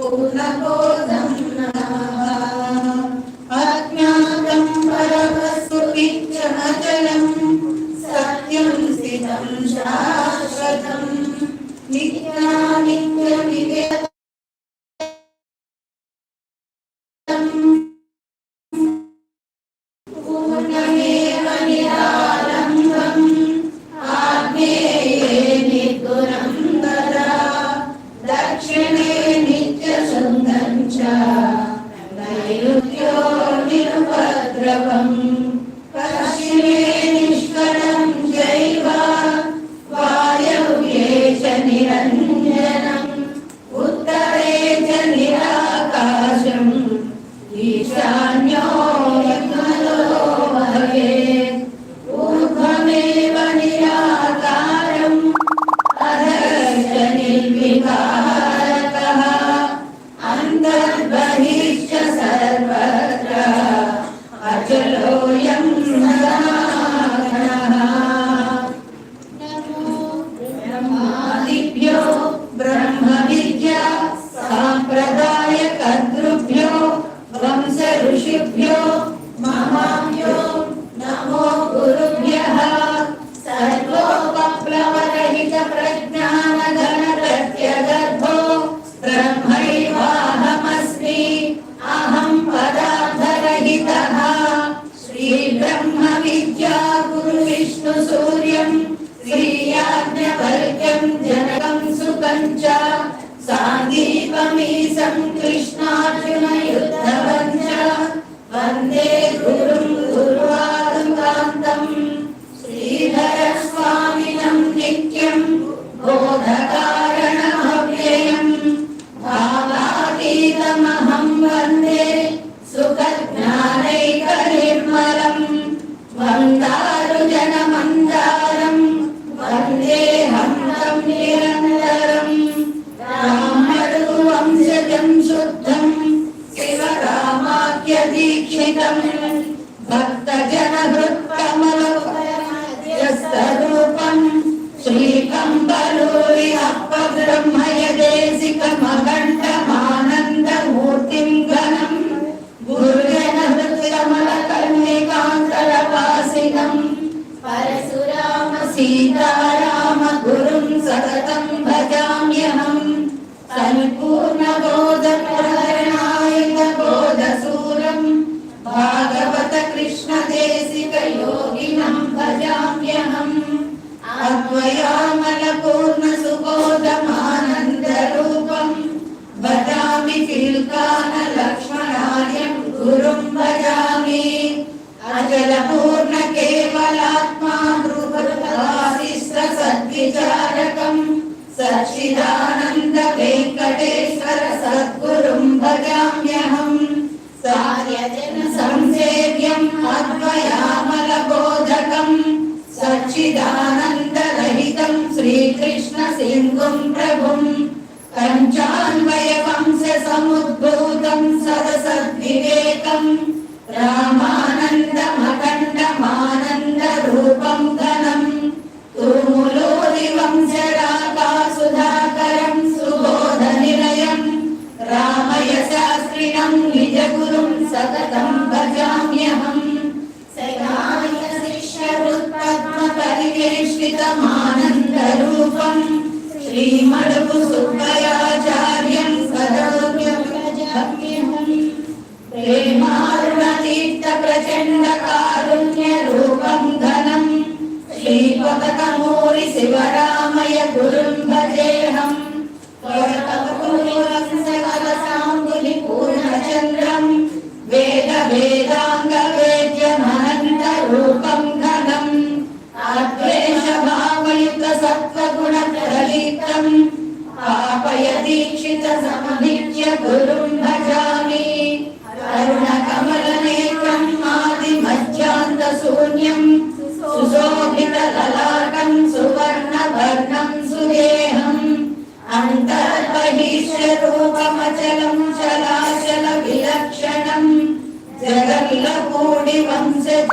संपूर्णबोधं अज्ञातं परमस्तुतिचमचलं सत्यं स्थितं शाश्वतं नित्यानित्यविवेकम् पूर्णमेव निरालम्बम् आज्ञेये निर्गुणं तदा दक्षिणे नित्यशुद्धं च नैऋत्यो निरुपद्रवम् पश्चिमे निष्कलं चैव वायव्ये च निरञ्जनम् उत्तरे च निराकाशम् ईशान्यो यज्ञलो भवेत् ऊर्ध्वमेव निराकारम् अधश्च निर्विकारकः अन्तर्बहिश्च सर्वत्र अचलोऽयं सनातनः ब्रह्मादिभ्यो ब्रह्मविद्या साम्प्रदायकर्तृभ्यो वंश ऋषिभ्यो महाभ्यो नमो गुरुभ्यः सर्वोपप्लवरहित प्रज्ञानघन प्रत्यगर्भो ब्रह्मैवाहमस्मि अहं पदार्थरहितः श्रीब्रह्म विद्या गुरुविष्णु सूर्यं श्रीयाज्ञवल्क्यं जनकं सुखं च सान्दीपमीशं कृष्णार्जुन युद्धवं च वन्दे गुरुं गुरुवादुकान्तं श्रीधरस्वामिनं नित्यं बोधकारणमव्ययम् भावातीतमहं वन्दे सुखज्ञानैकनिर्मलम् वन्दारुजनमन्दारं वन्देऽहं तं निरन्तरम् रामवंशजं शुद्धं शिवरामाख्यदीक्षितं भक्तजनहृत्कमलस्वरूपं श्रीकम्बलूरिहप्पब्रह्मयदेशिकमखण्डमानन्दमूर्तिं घनं गुरुजनहृदयमलकर्णिकान्तरवासिनं परशुराम सीताराम गुरुं सततं भजाम्यहम् सम्पूर्णबोधप्रहरणाय बोधसूरं भागवत कृष्णदेशिक योगिनं भजाम्यहम् अद्वयामलपूर्णसुबोधमानन्दरूपं भजामि तिलकानलक्ष्मणार्यं गुरुं भजामि अचलपूर्णकेवलात्मा बृहद्वासिष्ठसद्विचारकं सच्चिदानन्द वेङ्कटेश्वर सद्गुरुं भजाम्यहम् सार्यजन संसेव्यम् अद्वयामलबोधकम् सच्चिदानन्दरहितं श्रीकृष्ण सिंहुं प्रभुं कञ्चान्वयवंश समुद्भूतं सदसद्विवेकं रामानन्दमखण्डमानन्दरूपं घनं तूमुलोरिवंशराकासुधाकरं सुबोधनिलयं रामयशास्त्रिणं निजगुरुं सततं भजाम्यहम् परिवेष्टितमानन्दरूपं श्रीमद्गुरुसुब्बयाचार्यं सदोऽन्यप्रजाम्यहम् प्रेमारुणतीर्थप्रचण्डकारुण्यरूपं घनं श्रीपतकमूरि शिवरामय गुरुं भजेऽहम् सकलसाङ्गुलिपूर्णचन्द्रं वेदाङ्गवेद्यमनन्तरूपं घनम् अद्वेषभावयुतसत्त्वगुणप्रदीप्तं पापयदीक्षितसमभिज्य गुरुं भजामि अरुणकमलनेत्रं आदिमध्यान्तशून्यं सुशोभितललाटं सुवर्णवर्णं सुदेहम् अन्तर्बहिष्यरूपमचलं चलाचलविलक्षणं जगल्लपूडिवंशज